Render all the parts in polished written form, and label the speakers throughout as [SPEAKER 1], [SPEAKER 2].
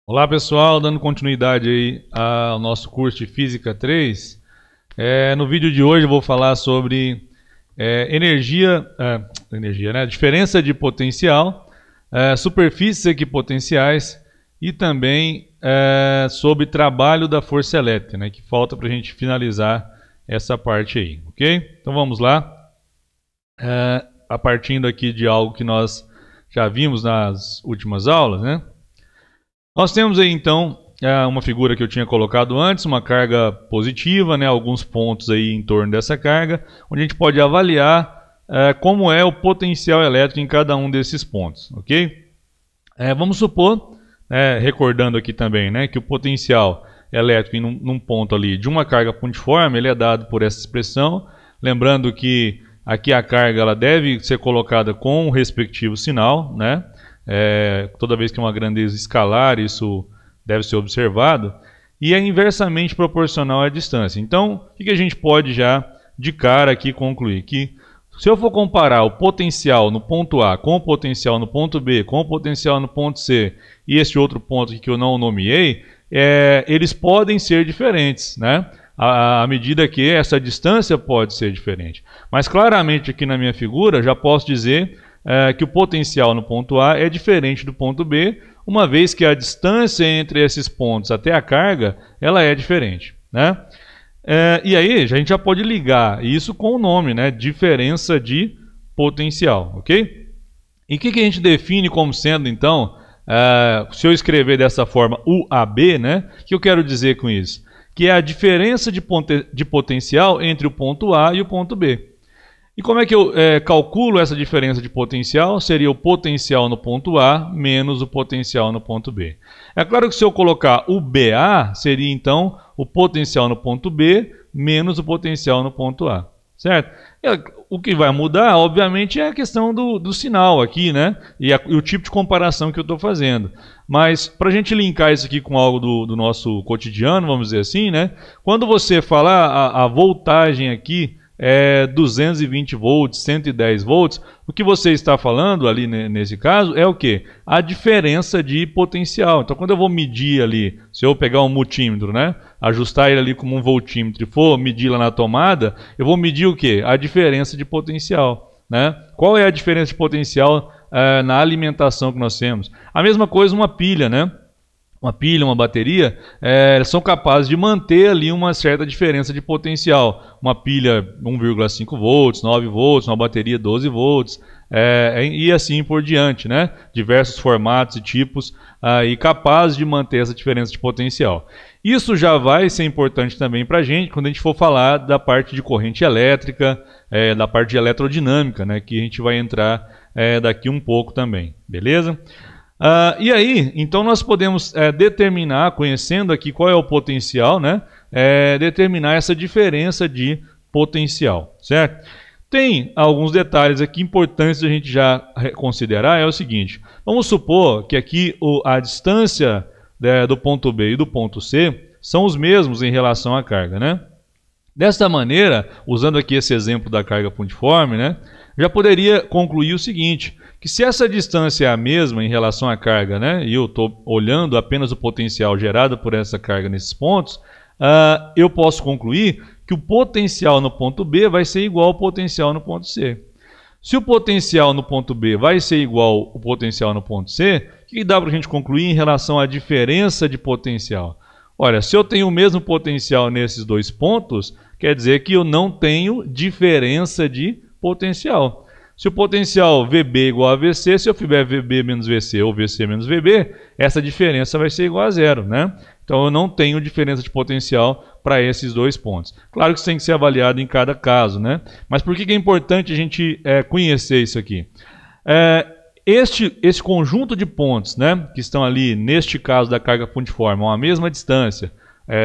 [SPEAKER 1] Olá pessoal, dando continuidade aí ao nosso curso de Física 3. No vídeo de hoje eu vou falar sobre energia, né? Diferença de potencial, superfícies equipotenciais e também sobre trabalho da força elétrica, né? Que falta para a gente finalizar essa parte aí, ok? Então vamos lá. A partindo aqui de algo que nós já vimos nas últimas aulas, né? Nós temos aí então uma figura que eu tinha colocado antes, uma carga positiva, né, alguns pontos aí em torno dessa carga, onde a gente pode avaliar como é o potencial elétrico em cada um desses pontos, ok? Vamos supor, recordando aqui também, né, que o potencial elétrico num ponto ali de uma carga pontiforme, ele é dado por essa expressão, lembrando que aqui a carga ela deve ser colocada com o respectivo sinal, né? Toda vez que é uma grandeza escalar, isso deve ser observado, e é inversamente proporcional à distância. Então, o que a gente pode já de cara aqui concluir? Que se eu for comparar o potencial no ponto A com o potencial no ponto B, com o potencial no ponto C e esse outro ponto aqui que eu não nomeei, eles podem ser diferentes, né? À medida que essa distância pode ser diferente. Mas claramente aqui na minha figura já posso dizer que o potencial no ponto A é diferente do ponto B, uma vez que a distância entre esses pontos até a carga, ela é diferente, né? E aí a gente já pode ligar isso com o nome, né? Diferença de potencial, ok? E o que a gente define como sendo, então, se eu escrever dessa forma UAB, né? O que eu quero dizer com isso? Que é a diferença de potencial entre o ponto A e o ponto B. E como é que eu calculo essa diferença de potencial? Seria o potencial no ponto A menos o potencial no ponto B. É claro que se eu colocar o BA, seria então o potencial no ponto B menos o potencial no ponto A. Certo? O que vai mudar, obviamente, é a questão do sinal aqui, né? E o tipo de comparação que eu estou fazendo. Mas, para a gente linkar isso aqui com algo do nosso cotidiano, vamos dizer assim, né? Quando você falar a voltagem aqui, 220 volts, 110 volts, o que você está falando ali nesse caso é o que? A diferença de potencial. Então, quando eu vou medir ali, se eu pegar um multímetro, né, ajustar ele ali como um voltímetro e for medir lá na tomada, eu vou medir o que? A diferença de potencial, né? Qual é a diferença de potencial na alimentação que nós temos? A mesma coisa uma pilha, né? Uma pilha, uma bateria, são capazes de manter ali uma certa diferença de potencial. Uma pilha 1,5 volts, 9 volts, uma bateria 12 volts, e assim por diante, né? Diversos formatos e tipos, e capazes de manter essa diferença de potencial. Isso já vai ser importante também para a gente quando a gente for falar da parte de corrente elétrica, da parte de eletrodinâmica, né? Que a gente vai entrar daqui um pouco também, beleza? E aí, então nós podemos determinar, conhecendo aqui qual é o potencial, né? Determinar essa diferença de potencial, certo? Tem alguns detalhes aqui importantes a gente já considerar, é o seguinte. Vamos supor que aqui a distância do ponto B e do ponto C são os mesmos em relação à carga, né? Desta maneira, usando aqui esse exemplo da carga pontiforme, né? Já poderia concluir o seguinte, que se essa distância é a mesma em relação à carga, né, e eu estou olhando apenas o potencial gerado por essa carga nesses pontos, eu posso concluir que o potencial no ponto B vai ser igual ao potencial no ponto C. Se o potencial no ponto B vai ser igual ao potencial no ponto C, o que dá para a gente concluir em relação à diferença de potencial? Olha, se eu tenho o mesmo potencial nesses dois pontos, quer dizer que eu não tenho diferença de potencial. Se o potencial VB é igual a VC, se eu tiver VB menos VC ou VC menos VB, essa diferença vai ser igual a zero, né? Então eu não tenho diferença de potencial para esses dois pontos. Claro que isso tem que ser avaliado em cada caso, né? Mas por que é importante a gente conhecer isso aqui? Esse conjunto de pontos, né, que estão ali, neste caso da carga pontiforme, a mesma distância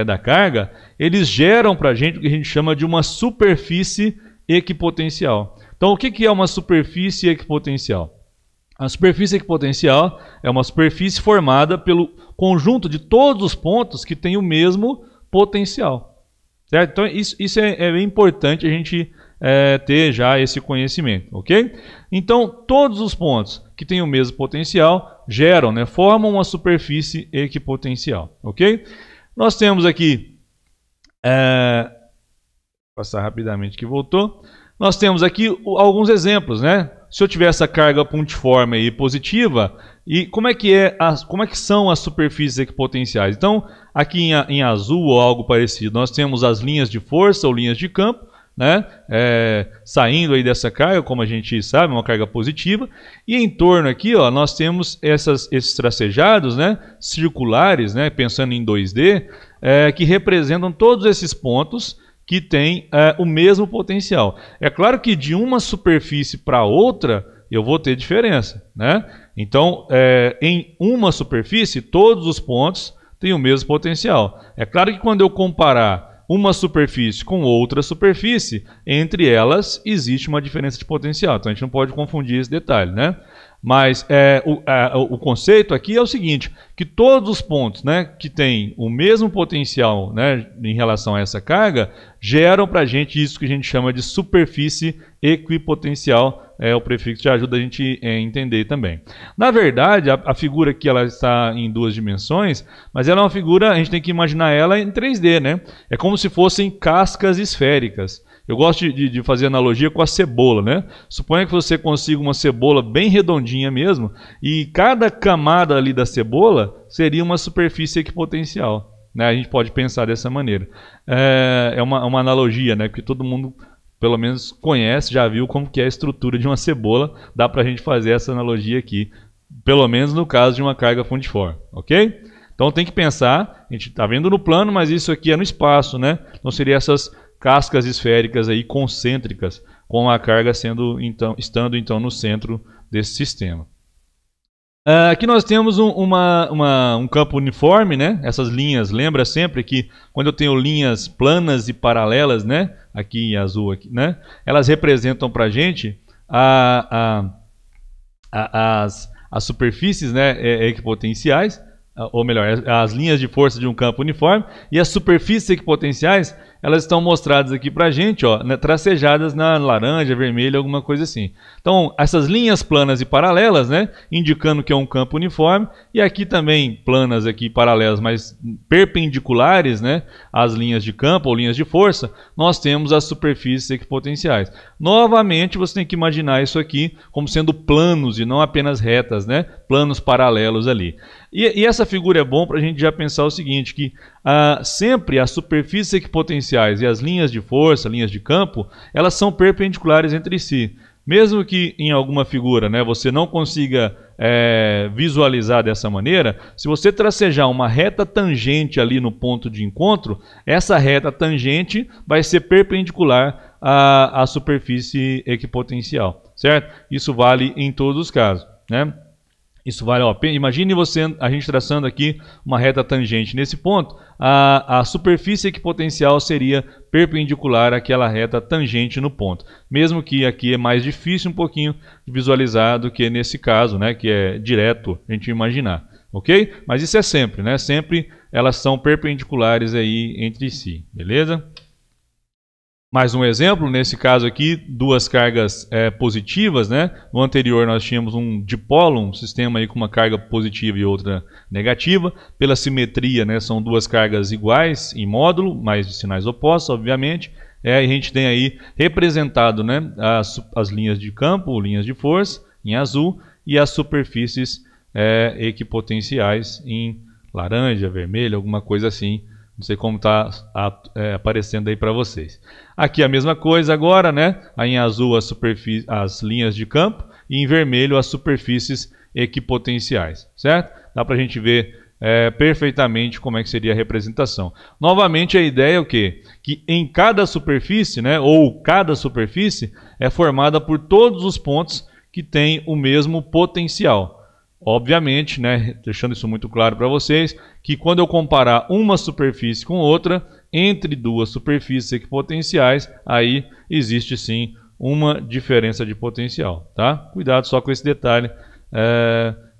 [SPEAKER 1] da carga, eles geram para a gente o que a gente chama de uma superfície equipotencial. Então, o que é uma superfície equipotencial? A superfície equipotencial é uma superfície formada pelo conjunto de todos os pontos que têm o mesmo potencial. Certo? Então, isso é bem importante a gente ter já esse conhecimento, ok? Então, todos os pontos que têm o mesmo potencial geram, né, formam uma superfície equipotencial, ok? Nós temos aqui, passar rapidamente que voltou, nós temos aqui alguns exemplos, né? Se eu tiver essa carga pontiforme aí positiva, e como é que são as superfícies equipotenciais? Então, aqui em azul ou algo parecido, nós temos as linhas de força ou linhas de campo, né? Saindo aí dessa carga, como a gente sabe, uma carga positiva, e em torno aqui, ó, nós temos esses tracejados, né, circulares, né, pensando em 2D, que representam todos esses pontos que têm o mesmo potencial. É claro que de uma superfície para outra eu vou ter diferença, né? Então, em uma superfície, todos os pontos têm o mesmo potencial. É claro que quando eu comparar uma superfície com outra superfície, entre elas existe uma diferença de potencial. Então a gente não pode confundir esse detalhe, né? Mas o conceito aqui é o seguinte, que todos os pontos, né, que têm o mesmo potencial, né, em relação a essa carga, geram para a gente isso que a gente chama de superfície equipotencial. O prefixo já ajuda a gente a entender também. Na verdade, a figura aqui ela está em 2 dimensões, mas ela é uma figura, a gente tem que imaginar ela em 3D, né? É como se fossem cascas esféricas. Eu gosto de fazer analogia com a cebola, né? Suponha que você consiga uma cebola bem redondinha mesmo, e cada camada ali da cebola seria uma superfície equipotencial, né? A gente pode pensar dessa maneira. É uma analogia, né? Porque todo mundo, pelo menos, conhece, já viu como que é a estrutura de uma cebola. Dá para a gente fazer essa analogia aqui, pelo menos no caso de uma carga fundiforme, ok? Então tem que pensar, a gente está vendo no plano, mas isso aqui é no espaço, né? Então seria essas cascas esféricas aí concêntricas, com a carga estando então no centro desse sistema. Aqui nós temos um campo uniforme, né? Essas linhas, lembra sempre que quando eu tenho linhas planas e paralelas, né? Aqui em azul, aqui, né? Elas representam para a gente as superfícies, né, equipotenciais, ou melhor, as linhas de força de um campo uniforme, e as superfícies equipotenciais, elas estão mostradas aqui para a gente, ó, né, tracejadas na laranja, vermelho, alguma coisa assim. Então, essas linhas planas e paralelas, né, indicando que é um campo uniforme, e aqui também planas aqui paralelas, mas perpendiculares, né, às linhas de campo ou linhas de força, nós temos as superfícies equipotenciais. Novamente, você tem que imaginar isso aqui como sendo planos e não apenas retas, né, planos paralelos ali. E essa figura é bom para a gente já pensar o seguinte, que sempre as superfícies equipotenciais e as linhas de força, linhas de campo, elas são perpendiculares entre si. Mesmo que em alguma figura, né, você não consiga visualizar dessa maneira, se você tracejar uma reta tangente ali no ponto de encontro, essa reta tangente vai ser perpendicular à superfície equipotencial, certo? Isso vale em todos os casos, né? Isso vale, ó, imagine a gente traçando aqui uma reta tangente nesse ponto, a superfície equipotencial seria perpendicular àquela reta tangente no ponto. Mesmo que aqui é mais difícil um pouquinho de visualizar do que nesse caso, né, que é direto a gente imaginar, ok? Mas isso é sempre, né? Sempre elas são perpendiculares aí entre si, beleza? Mais um exemplo, nesse caso aqui, duas cargas positivas, né? No anterior nós tínhamos um dipolo, um sistema aí com uma carga positiva e outra negativa. Pela simetria, né, são duas cargas iguais em módulo, mas de sinais opostos, obviamente. A gente tem aí representado, né, as linhas de campo, linhas de força, em azul, e as superfícies equipotenciais em laranja, vermelho, alguma coisa assim. Não sei como está aparecendo aí para vocês. Aqui a mesma coisa agora, né? Aí em azul as linhas de campo e em vermelho as superfícies equipotenciais, certo? Dá para a gente ver perfeitamente como é que seria a representação. Novamente a ideia é o quê? Que em cada superfície, né, ou cada superfície é formada por todos os pontos que têm o mesmo potencial. Obviamente, né, deixando isso muito claro para vocês, que quando eu comparar uma superfície com outra, entre duas superfícies equipotenciais, aí existe sim uma diferença de potencial, tá? Cuidado só com esse detalhe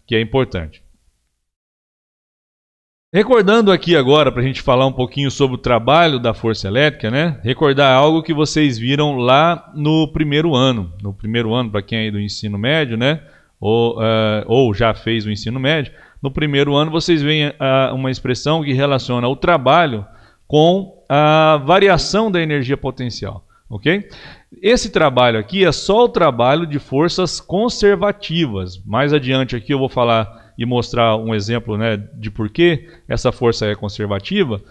[SPEAKER 1] que é importante. Recordando aqui agora, para a gente falar um pouquinho sobre o trabalho da força elétrica, né? Recordar algo que vocês viram lá no primeiro ano. No primeiro ano, para quem é aí do ensino médio, né? Ou já fez o ensino médio, no primeiro ano vocês veem uma expressão que relaciona o trabalho com a variação da energia potencial, ok? Esse trabalho aqui é só o trabalho de forças conservativas. Mais adiante aqui eu vou falar e mostrar um exemplo, né, de por que essa força é conservativa,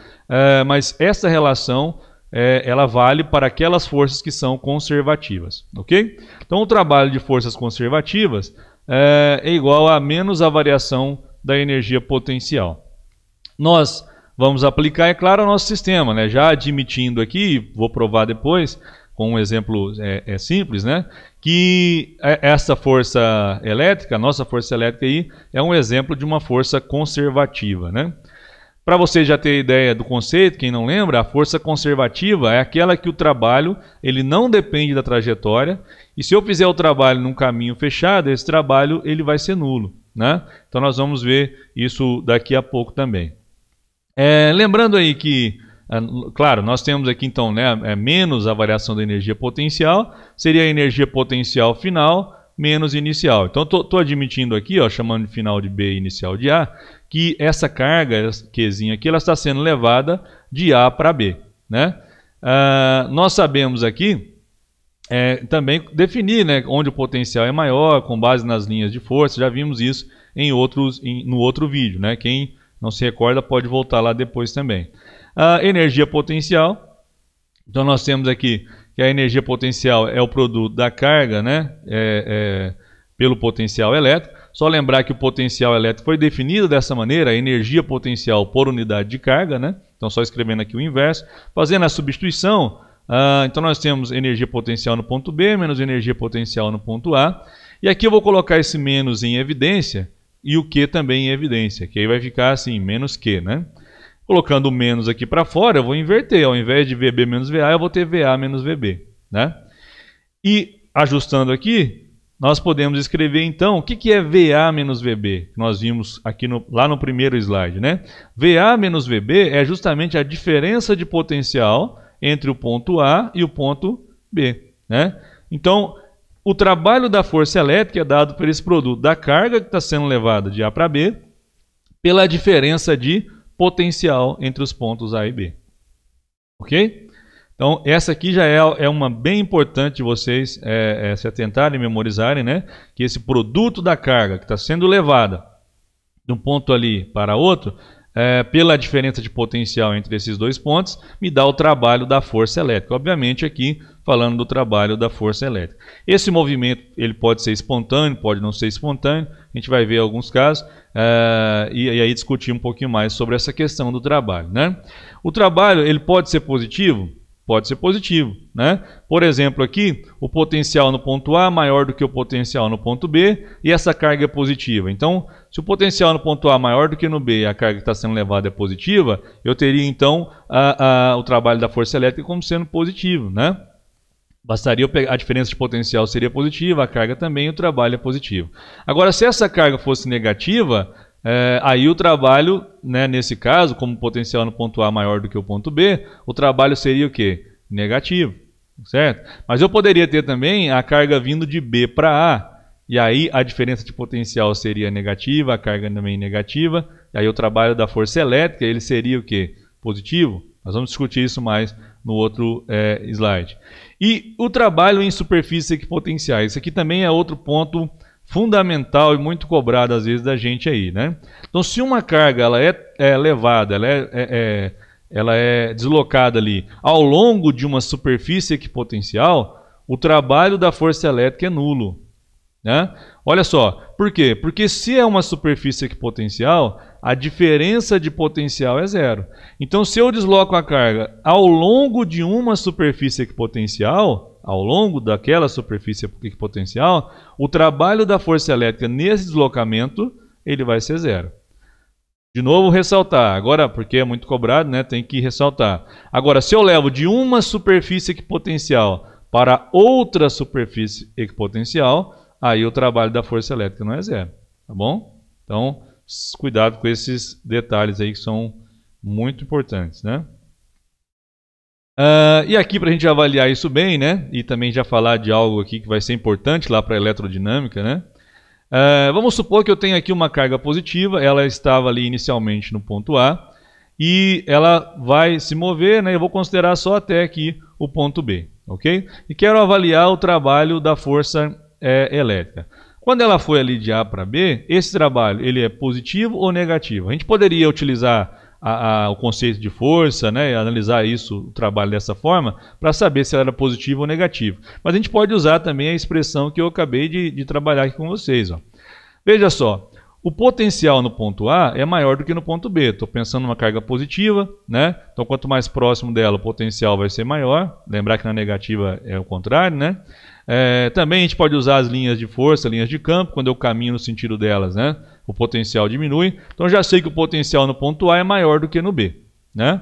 [SPEAKER 1] mas essa relação ela vale para aquelas forças que são conservativas, ok? Então o trabalho de forças conservativas é igual a menos a variação da energia potencial. Nós vamos aplicar, é claro, ao nosso sistema, né? Já admitindo aqui, vou provar depois, com um exemplo simples, né? Que essa força elétrica, a nossa força elétrica aí, é um exemplo de uma força conservativa, né? Para você já ter ideia do conceito, quem não lembra, a força conservativa é aquela que o trabalho ele não depende da trajetória, e se eu fizer o trabalho num caminho fechado, esse trabalho ele vai ser nulo, né? Então nós vamos ver isso daqui a pouco também. Lembrando aí que, claro, nós temos aqui então, né, menos a variação da energia potencial, seria a energia potencial final menos inicial. Então estou admitindo aqui, ó, chamando de final de B e inicial de A, que essa carga, Qzinha aqui, ela está sendo levada de A para B, né? Nós sabemos aqui também definir, né, onde o potencial é maior, com base nas linhas de força. Já vimos isso no outro vídeo, né? Quem não se recorda pode voltar lá depois também. A energia potencial, então nós temos aqui que a energia potencial é o produto da carga, né, pelo potencial elétrico. Só lembrar que o potencial elétrico foi definido dessa maneira, a energia potencial por unidade de carga, né? Então só escrevendo aqui o inverso. Fazendo a substituição, então nós temos energia potencial no ponto B menos energia potencial no ponto A. E aqui eu vou colocar esse menos em evidência e o Q também em evidência, que aí vai ficar assim, menos Q, né? Colocando o menos aqui para fora, eu vou inverter. Ao invés de VB menos VA, eu vou ter VA menos VB, né? E ajustando aqui, nós podemos escrever então o que é VA menos VB, que nós vimos aqui lá no primeiro slide, né? VA menos VB é justamente a diferença de potencial entre o ponto A e o ponto B, né? Então, o trabalho da força elétrica é dado por esse produto da carga que está sendo levada de A para B pela diferença de potencial entre os pontos A e B. Ok? Então, essa aqui já é uma bem importante de vocês se atentarem e memorizarem, né? Que esse produto da carga que está sendo levada de um ponto ali para outro, pela diferença de potencial entre esses dois pontos, me dá o trabalho da força elétrica. Obviamente aqui falando do trabalho da força elétrica. Esse movimento ele pode ser espontâneo, pode não ser espontâneo, a gente vai ver alguns casos e aí discutir um pouquinho mais sobre essa questão do trabalho, né? O trabalho ele pode ser positivo? Pode ser positivo, né? Por exemplo aqui, o potencial no ponto A maior do que o potencial no ponto B e essa carga é positiva. Então, se o potencial no ponto A maior do que no B e a carga que está sendo levada é positiva, eu teria então o trabalho da força elétrica como sendo positivo, né? Bastaria eu pegar, a diferença de potencial seria positiva, a carga também, o trabalho é positivo. Agora, se essa carga fosse negativa, aí o trabalho, né, nesse caso, como o potencial no ponto A maior do que o ponto B, o trabalho seria o quê? Negativo, certo? Mas eu poderia ter também a carga vindo de B para A, e aí a diferença de potencial seria negativa, a carga também negativa, e aí o trabalho da força elétrica ele seria o quê? Positivo. Nós vamos discutir isso mais no outro slide. E o trabalho em superfícies equipotenciais. Isso aqui também é outro ponto fundamental e muito cobrado às vezes da gente aí, né? Então, se uma carga ela é levada, ela é deslocada ali ao longo de uma superfície equipotencial, o trabalho da força elétrica é nulo, né? Olha só, por quê? Porque se é uma superfície equipotencial, a diferença de potencial é zero. Então, se eu desloco a carga ao longo de uma superfície equipotencial, ao longo daquela superfície equipotencial, o trabalho da força elétrica nesse deslocamento ele vai ser zero. De novo, ressaltar. Agora, porque é muito cobrado, né, tem que ressaltar. Agora, se eu levo de uma superfície equipotencial para outra superfície equipotencial, aí o trabalho da força elétrica não é zero. Tá bom? Então, cuidado com esses detalhes aí que são muito importantes, né? E aqui para a gente avaliar isso bem, né? E também já falar de algo aqui que vai ser importante lá para a eletrodinâmica, né? Vamos supor que eu tenho aqui uma carga positiva, ela estava ali inicialmente no ponto A e ela vai se mover, né? Eu vou considerar só até aqui o ponto B, ok? E quero avaliar o trabalho da força elétrica. Quando ela foi ali de A para B, esse trabalho ele é positivo ou negativo? A gente poderia utilizar o conceito de força, né, analisar isso, o trabalho dessa forma, para saber se ela era positivo ou negativo. Mas a gente pode usar também a expressão que eu acabei de trabalhar aqui com vocês. Ó. Veja só, o potencial no ponto A é maior do que no ponto B. Estou pensando numa carga positiva, né? Então quanto mais próximo dela, o potencial vai ser maior. Lembrar que na negativa é o contrário, né? Também a gente pode usar as linhas de força, linhas de campo, quando eu caminho no sentido delas, né? O potencial diminui. Então já sei que o potencial no ponto A é maior do que no B, né?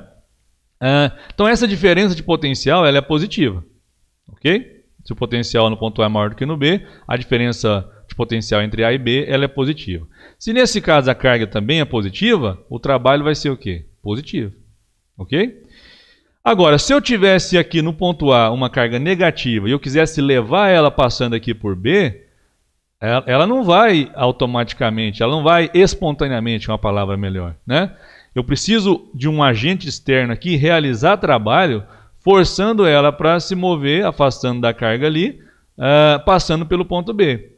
[SPEAKER 1] Então essa diferença de potencial ela é positiva, ok? Se o potencial no ponto A é maior do que no B, a diferença de potencial entre A e B ela é positiva. Se nesse caso a carga também é positiva, o trabalho vai ser o quê? Positivo, ok? Agora, se eu tivesse aqui no ponto A uma carga negativa e eu quisesse levar ela passando aqui por B, ela não vai automaticamente, ela não vai espontaneamente, uma palavra melhor, né? Eu preciso de um agente externo aqui realizar trabalho, forçando ela para se mover, afastando da carga ali, passando pelo ponto B.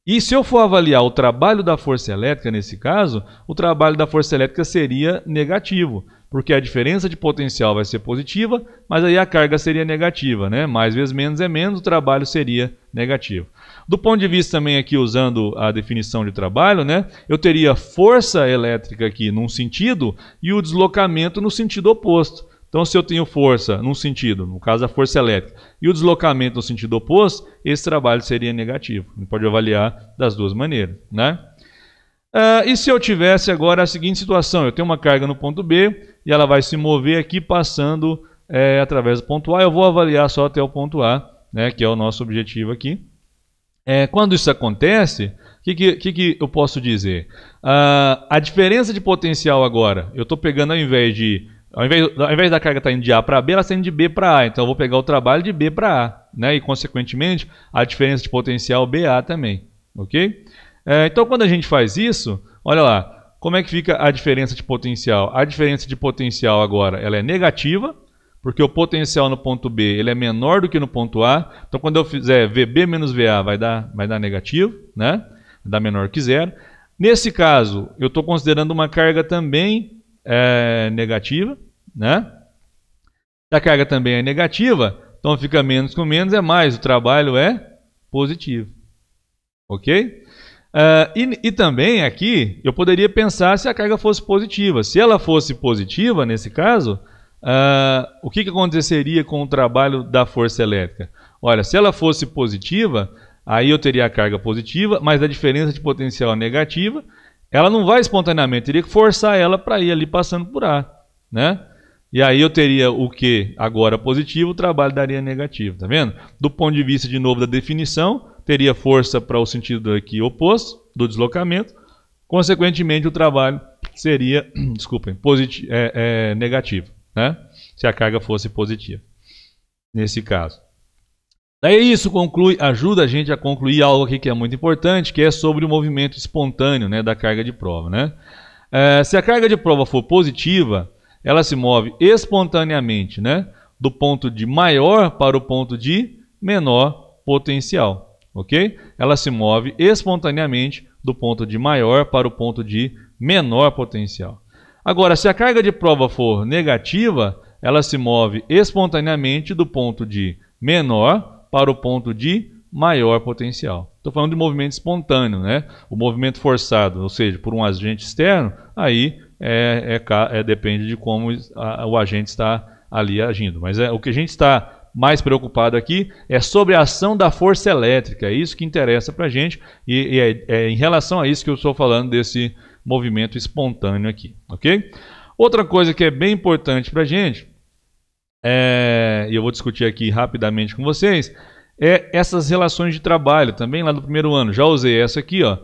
[SPEAKER 1] E se eu for avaliar o trabalho da força elétrica nesse caso, o trabalho da força elétrica seria negativo, porque a diferença de potencial vai ser positiva, mas aí a carga seria negativa, né? Mais vezes menos é menos, o trabalho seria negativo. Do ponto de vista também aqui, usando a definição de trabalho, né? Eu teria força elétrica aqui num sentido e o deslocamento no sentido oposto. Então, se eu tenho força num sentido, no caso a força elétrica, e o deslocamento no sentido oposto, esse trabalho seria negativo. A gente pode avaliar das duas maneiras, né? E se eu tivesse agora a seguinte situação, eu tenho uma carga no ponto B e ela vai se mover aqui passando através do ponto A, eu vou avaliar só até o ponto A, né, que é o nosso objetivo aqui. Quando isso acontece, o que eu posso dizer? A diferença de potencial agora, eu estou pegando ao invés da carga estar indo de A para B, ela está indo de B para A. Então eu vou pegar o trabalho de B para A, né? E consequentemente a diferença de potencial BA também, ok? Então quando a gente faz isso, olha lá, como é que fica a diferença de potencial? A diferença de potencial agora ela é negativa, porque o potencial no ponto B ele é menor do que no ponto A. Então quando eu fizer VB menos VA vai dar negativo, né? Vai dar menor que zero. Nesse caso, eu estou considerando uma carga também negativa, né? Se a carga também é negativa, então fica menos com menos é mais, o trabalho é positivo, ok? E também aqui eu poderia pensar se a carga fosse positiva. Se ela fosse positiva nesse caso, o que aconteceria com o trabalho da força elétrica? Olha, se ela fosse positiva, aí eu teria a carga positiva, mas a diferença de potencial negativa, ela não vai espontaneamente, teria que forçar ela para ir ali passando por A, né? E aí eu teria o Q agora positivo, o trabalho daria negativo, tá vendo? Do ponto de vista, de novo, da definição, teria força para o sentido aqui oposto, do deslocamento, consequentemente o trabalho seria, desculpem, negativo, né? Se a carga fosse positiva, nesse caso. Daí isso ajuda a gente a concluir algo aqui que é muito importante, que é sobre o movimento espontâneo, né, da carga de prova, né? Se a carga de prova for positiva, ela se move espontaneamente, né, do ponto de maior para o ponto de menor potencial, ok? Ela se move espontaneamente do ponto de maior para o ponto de menor potencial. Agora, se a carga de prova for negativa, ela se move espontaneamente do ponto de menor para o ponto de maior potencial. Estou falando de movimento espontâneo, né? O movimento forçado, ou seja, por um agente externo, aí depende de como o agente está ali agindo. Mas o que a gente está mais preocupado aqui é sobre a ação da força elétrica. É isso que interessa para a gente e é em relação a isso que eu estou falando desse movimento espontâneo aqui, ok? Outra coisa que é bem importante para a gente, e eu vou discutir aqui rapidamente com vocês, essas relações de trabalho, também lá do primeiro ano. Já usei essa aqui, ó,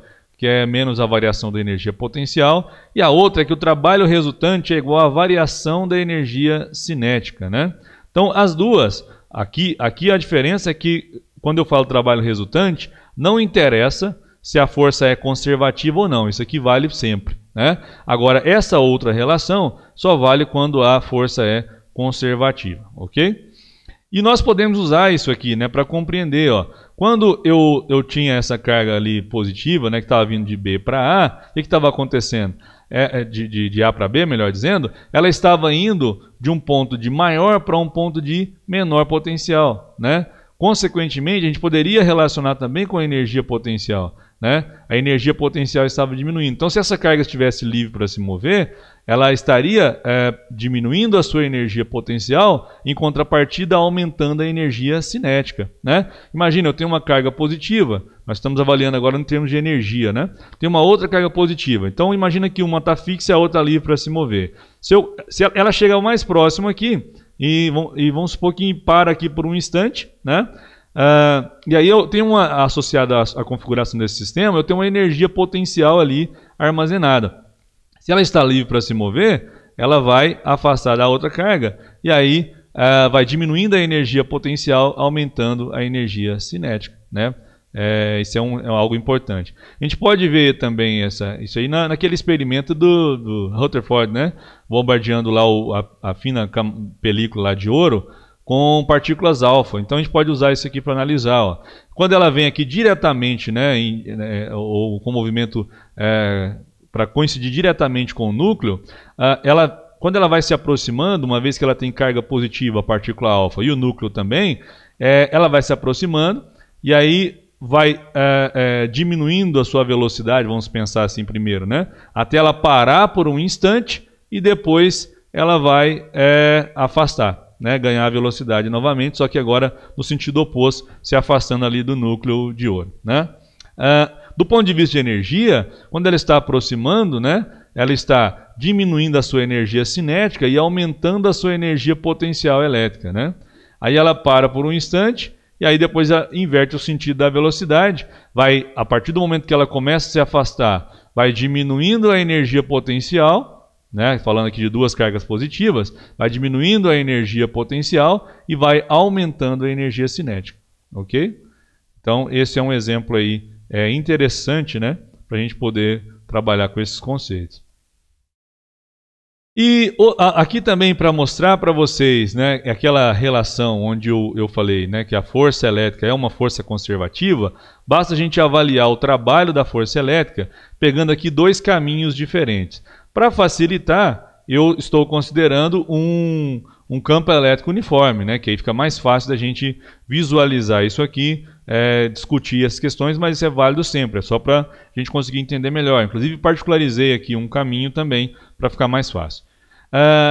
[SPEAKER 1] que é menos a variação da energia potencial, e a outra é que o trabalho resultante é igual à variação da energia cinética, né? Então, as duas, aqui a diferença é que, quando eu falo trabalho resultante, não interessa se a força é conservativa ou não, isso aqui vale sempre, né? Agora, essa outra relação só vale quando a força é conservativa, ok? E nós podemos usar isso aqui, né, para compreender, ó. Quando eu tinha essa carga ali positiva, né, que estava vindo de B para A, o que estava acontecendo? De A para B, melhor dizendo, ela estava indo de um ponto de maior para um ponto de menor potencial, né? Consequentemente, a gente poderia relacionar também com a energia potencial, né? A energia potencial estava diminuindo. Então, se essa carga estivesse livre para se mover, ela estaria diminuindo a sua energia potencial, em contrapartida aumentando a energia cinética, né? Imagina, eu tenho uma carga positiva, nós estamos avaliando agora em termos de energia, né? Tem uma outra carga positiva, então imagina que uma está fixa e a outra livre para se mover. Se ela chegar o mais próximo aqui, e vamos supor que para aqui por um instante, né? E aí eu tenho associada à configuração desse sistema, eu tenho uma energia potencial ali armazenada. Se ela está livre para se mover, ela vai afastar da outra carga e aí vai diminuindo a energia potencial, aumentando a energia cinética, né? Isso é algo importante. A gente pode ver também isso aí naquele experimento do Rutherford, né? Bombardeando lá a fina película lá de ouro com partículas alfa. Então a gente pode usar isso aqui para analisar, ó. Quando ela vem aqui diretamente, né, ou com movimento para coincidir diretamente com o núcleo, quando ela vai se aproximando, uma vez que ela tem carga positiva, a partícula alfa, e o núcleo também, ela vai se aproximando e aí vai diminuindo a sua velocidade, vamos pensar assim primeiro, né? Até ela parar por um instante e depois ela vai afastar, né? Ganhar velocidade novamente, só que agora no sentido oposto, se afastando ali do núcleo de ouro, né? Do ponto de vista de energia, quando ela está aproximando, né, ela está diminuindo a sua energia cinética e aumentando a sua energia potencial elétrica, né? Aí ela para por um instante e aí depois ela inverte o sentido da velocidade. A partir do momento que ela começa a se afastar, vai diminuindo a energia potencial, né, falando aqui de duas cargas positivas, vai diminuindo a energia potencial e vai aumentando a energia cinética, ok? Então esse é um exemplo aí interessante, né, para a gente poder trabalhar com esses conceitos. E aqui também para mostrar para vocês, né, aquela relação onde eu falei, né, que a força elétrica é uma força conservativa, basta a gente avaliar o trabalho da força elétrica pegando aqui dois caminhos diferentes. Para facilitar, eu estou considerando um campo elétrico uniforme, né, que aí fica mais fácil da gente visualizar isso aqui, discutir as questões, mas isso é válido sempre, é só para a gente conseguir entender melhor. Inclusive particularizei aqui um caminho também para ficar mais fácil.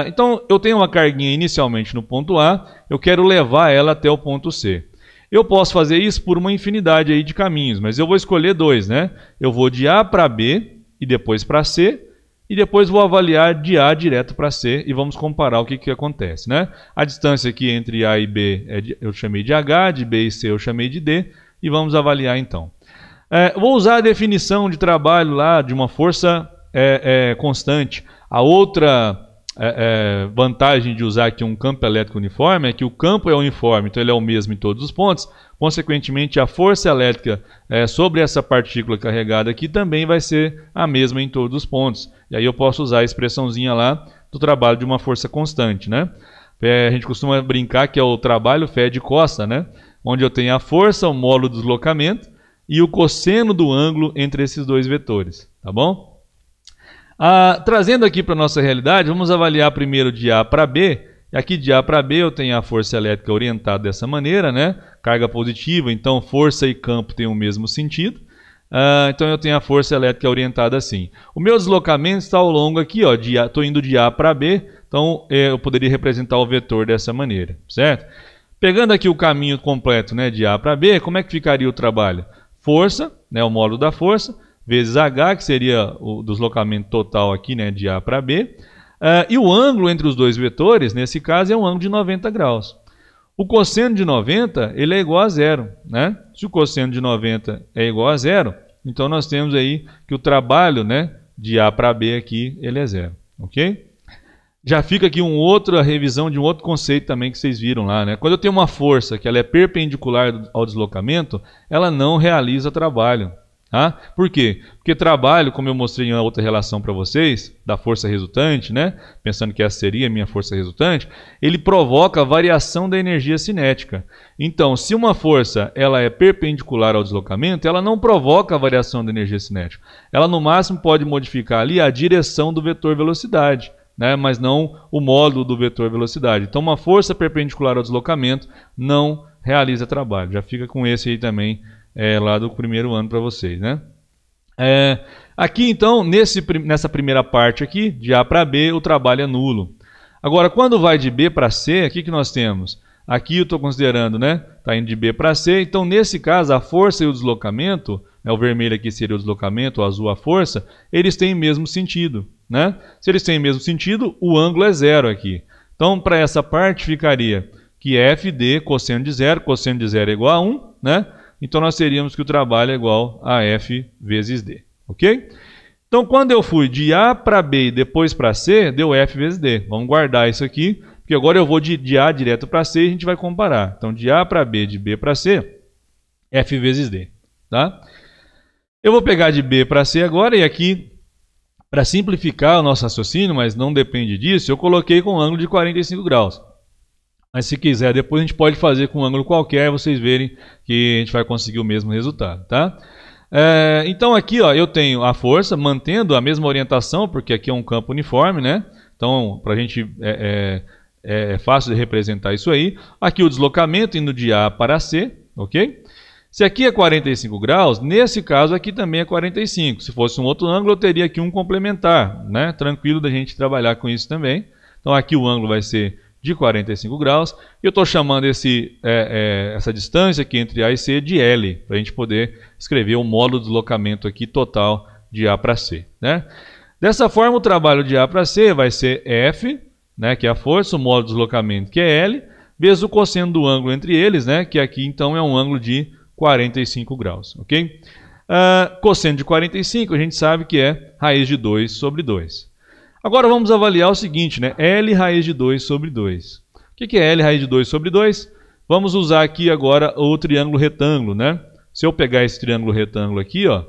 [SPEAKER 1] Então eu tenho uma carguinha inicialmente no ponto A, eu quero levar ela até o ponto C. Eu posso fazer isso por uma infinidade aí de caminhos, mas eu vou escolher dois, né? Eu vou de A para B e depois para C, e depois vou avaliar de A direto para C e vamos comparar o que acontece, né? A distância aqui entre A e B eu chamei de H, de B e C eu chamei de D, e vamos avaliar então. Vou usar a definição de trabalho lá de uma força constante. A outra vantagem de usar aqui um campo elétrico uniforme é que o campo é uniforme, então ele é o mesmo em todos os pontos. Consequentemente, a força elétrica sobre essa partícula carregada aqui também vai ser a mesma em todos os pontos. E aí eu posso usar a expressãozinha lá do trabalho de uma força constante, né? A gente costuma brincar que é o trabalho Fed-Costa, né? Onde eu tenho a força, o módulo do deslocamento e o cosseno do ângulo entre esses dois vetores, tá bom? Trazendo aqui para a nossa realidade, vamos avaliar primeiro de A para B. E aqui de A para B eu tenho a força elétrica orientada dessa maneira, né? Carga positiva, então força e campo têm o mesmo sentido. Então eu tenho a força elétrica orientada assim. O meu deslocamento está ao longo aqui, ó, estou indo de A para B, então eu poderia representar o vetor dessa maneira, certo? Pegando aqui o caminho completo, né, de A para B, como é que ficaria o trabalho? Força, né, o módulo da força, vezes H, que seria o deslocamento total aqui, né, de A para B. E o ângulo entre os dois vetores, nesse caso, é um ângulo de 90 graus. O cosseno de 90 ele é igual a zero, né? Se o cosseno de 90 é igual a zero, Então nós temos aí que o trabalho, né, de A para B aqui, ele é 0, ok? Já fica aqui outra revisão de um outro conceito também que vocês viram lá, né? Quando eu tenho uma força que ela é perpendicular ao deslocamento, ela não realiza trabalho. Tá? Por quê? Porque trabalho, como eu mostrei em outra relação para vocês, da força resultante, né? Pensando que essa seria a minha força resultante, ele provoca a variação da energia cinética. Então, se uma força ela é perpendicular ao deslocamento, ela não provoca a variação da energia cinética. Ela, no máximo, pode modificar ali a direção do vetor velocidade, né? Mas não o módulo do vetor velocidade. Então, uma força perpendicular ao deslocamento não realiza trabalho. Já fica com esse aí também, lá do primeiro ano para vocês, né? Aqui então, nessa primeira parte aqui, de A para B, o trabalho é nulo. Agora, quando vai de B para C, o que nós temos? Aqui eu estou considerando, né? Está indo de B para C, então nesse caso a força e o deslocamento, né, o vermelho aqui seria o deslocamento, o azul a força, eles têm o mesmo sentido, né? Se eles têm o mesmo sentido, o ângulo é 0 aqui. Então, para essa parte ficaria que FD, cosseno de 0 é igual a 1, né? Então, nós teríamos que o trabalho é igual a F vezes D, ok? Então, quando eu fui de A para B e depois para C, deu F vezes D. Vamos guardar isso aqui, porque agora eu vou de A direto para C e a gente vai comparar. Então, de A para B, de B para C, F vezes D, tá? Eu vou pegar de B para C agora e aqui, para simplificar o nosso raciocínio, mas não depende disso, eu coloquei com um ângulo de 45 graus. Mas se quiser, depois a gente pode fazer com um ângulo qualquer, vocês verem que a gente vai conseguir o mesmo resultado, tá? Então aqui, ó, eu tenho a força mantendo a mesma orientação, porque aqui é um campo uniforme, né? Então, para a gente é fácil de representar isso aí. Aqui o deslocamento indo de A para C, ok? Se aqui é 45 graus, nesse caso aqui também é 45. Se fosse um outro ângulo, eu teria aqui um complementar, né? Tranquilo da gente trabalhar com isso também. Então aqui o ângulo vai ser de 45 graus. Eu estou chamando essa distância aqui entre A e C de L, para a gente poder escrever o módulo de deslocamento aqui total de A para C, né? Dessa forma, o trabalho de A para C vai ser F, né, que é a força, o módulo de deslocamento, que é L, vezes o cosseno do ângulo entre eles, né, que aqui então é um ângulo de 45 graus, ok? Cosseno de 45 a gente sabe que é raiz de 2 sobre 2. Agora vamos avaliar o seguinte, né? L raiz de 2 sobre 2. O que é L raiz de 2 sobre 2? Vamos usar aqui agora o triângulo retângulo, né? Se eu pegar esse triângulo retângulo aqui, ó,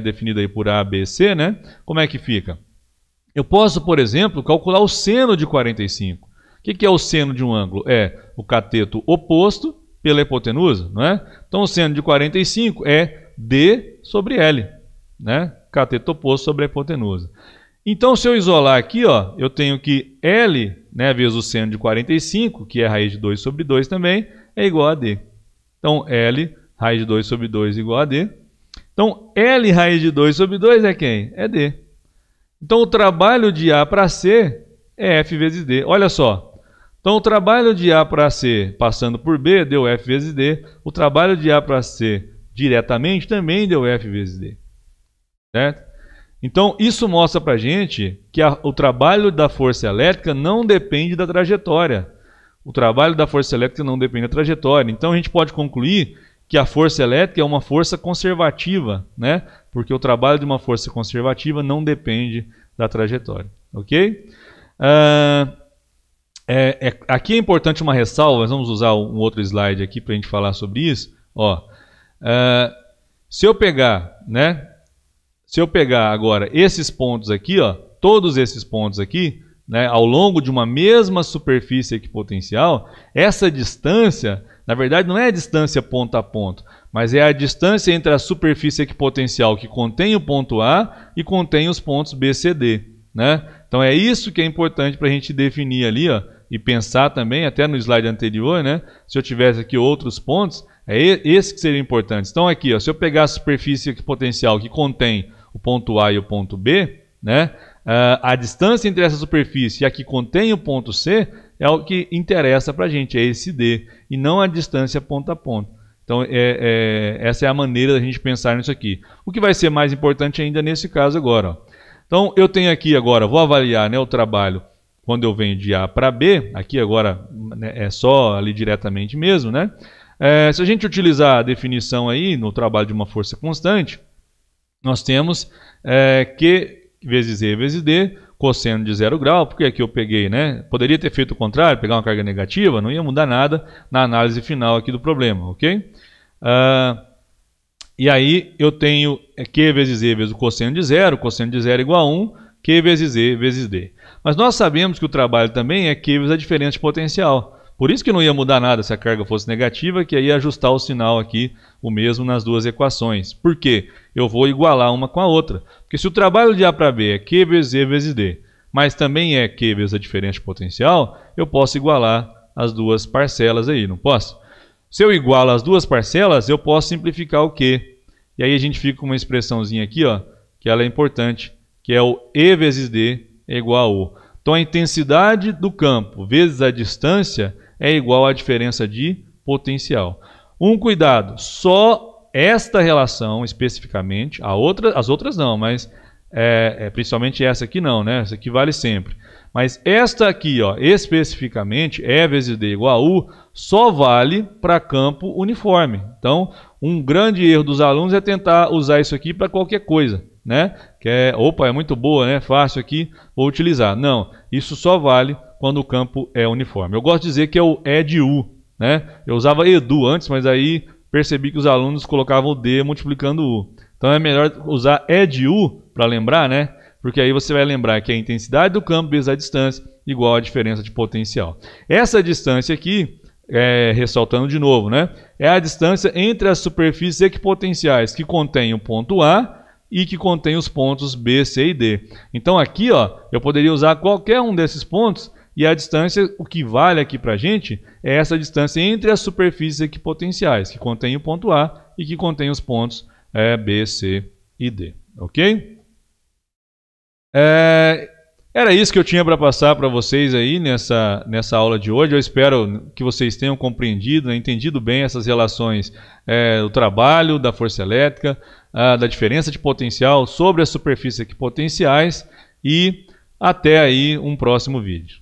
[SPEAKER 1] definido aí por A, B, C, né? Como é que fica? Eu posso, por exemplo, calcular o seno de 45. O que é o seno de um ângulo? É o cateto oposto pela hipotenusa, não é? Então o seno de 45 é D sobre L, né? Cateto oposto sobre a hipotenusa. Então, se eu isolar aqui, ó, eu tenho que L, né, vezes o seno de 45, que é raiz de 2 sobre 2 também, é igual a D. Então, L raiz de 2 sobre 2 igual a D. Então, L raiz de 2 sobre 2 é quem? É D. Então, o trabalho de A para C é F vezes D. Olha só. Então, o trabalho de A para C passando por B deu F vezes D. O trabalho de A para C diretamente também deu F vezes D. Certo? Então, isso mostra para a gente que o trabalho da força elétrica não depende da trajetória. O trabalho da força elétrica não depende da trajetória. Então, a gente pode concluir que a força elétrica é uma força conservativa, né? Porque o trabalho de uma força conservativa não depende da trajetória. Ok? Aqui é importante uma ressalva, nós vamos usar um outro slide aqui para a gente falar sobre isso. Ó, se eu pegar, né? Se eu pegar agora esses pontos aqui, ó, todos esses pontos aqui, né, ao longo de uma mesma superfície equipotencial, essa distância, na verdade, não é a distância ponto a ponto, mas é a distância entre a superfície equipotencial que contém o ponto A e contém os pontos B, C, D, né? Então é isso que é importante para a gente definir ali, ó, e pensar também, até no slide anterior, né? Se eu tivesse aqui outros pontos, esses que seriam importantes. Então aqui, ó, se eu pegar a superfície equipotencial que contém o ponto A e o ponto B, né? A distância entre essa superfície e a que contém o ponto C é o que interessa para a gente, é esse D, e não a distância ponto a ponto. Então, essa é a maneira da gente pensar nisso aqui. O que vai ser mais importante ainda nesse caso agora. Ó. Então, eu tenho aqui agora, vou avaliar, né, o trabalho quando eu venho de A para B, aqui agora, né, é só ali diretamente mesmo, né? Se a gente utilizar a definição aí no trabalho de uma força constante, nós temos Q vezes E vezes D, cosseno de 0 grau, porque aqui eu peguei, né? Poderia ter feito o contrário, pegar uma carga negativa, não ia mudar nada na análise final aqui do problema, ok? E aí eu tenho Q vezes E vezes o cosseno de 0 é igual a 1, Q vezes E vezes D. Mas nós sabemos que o trabalho também é Q vezes a diferença de potencial. Por isso que não ia mudar nada se a carga fosse negativa, que aí ia ajustar o sinal aqui, o mesmo nas duas equações. Por quê? Eu vou igualar uma com a outra. Porque se o trabalho de A para B é Q vezes E vezes D, mas também é Q vezes a diferença de potencial, eu posso igualar as duas parcelas aí, não posso? Se eu igualo as duas parcelas, eu posso simplificar o Q. E aí a gente fica com uma expressãozinha aqui, ó, que ela é importante, que é o E vezes D é igual a U. Então a intensidade do campo vezes a distância é igual à diferença de potencial. Um cuidado, só esta relação especificamente, as outras não, mas principalmente essa aqui não, né? Essa aqui vale sempre. Mas esta aqui, ó, especificamente, E vezes D igual a U, só vale para campo uniforme. Então, um grande erro dos alunos é tentar usar isso aqui para qualquer coisa, né? Opa, é muito boa, né? Fácil aqui, vou utilizar. Não, isso só vale quando o campo é uniforme. Eu gosto de dizer que é o E de U, né? Eu usava EDU antes, mas aí percebi que os alunos colocavam o D multiplicando o U. Então é melhor usar E de U para lembrar, né? Porque aí você vai lembrar que a intensidade do campo vezes a distância igual à diferença de potencial. Essa distância aqui, ressaltando de novo, né? É a distância entre as superfícies equipotenciais que contém o ponto A e que contém os pontos B, C e D. Então aqui, ó, eu poderia usar qualquer um desses pontos e a distância, o que vale aqui para a gente, é essa distância entre as superfícies equipotenciais, que contém o ponto A e que contém os pontos B, C e D. Ok? Era isso que eu tinha para passar para vocês aí nessa aula de hoje. Eu espero que vocês tenham compreendido, né, entendido bem essas relações do trabalho, da força elétrica, da diferença de potencial sobre as superfícies equipotenciais e até aí um próximo vídeo.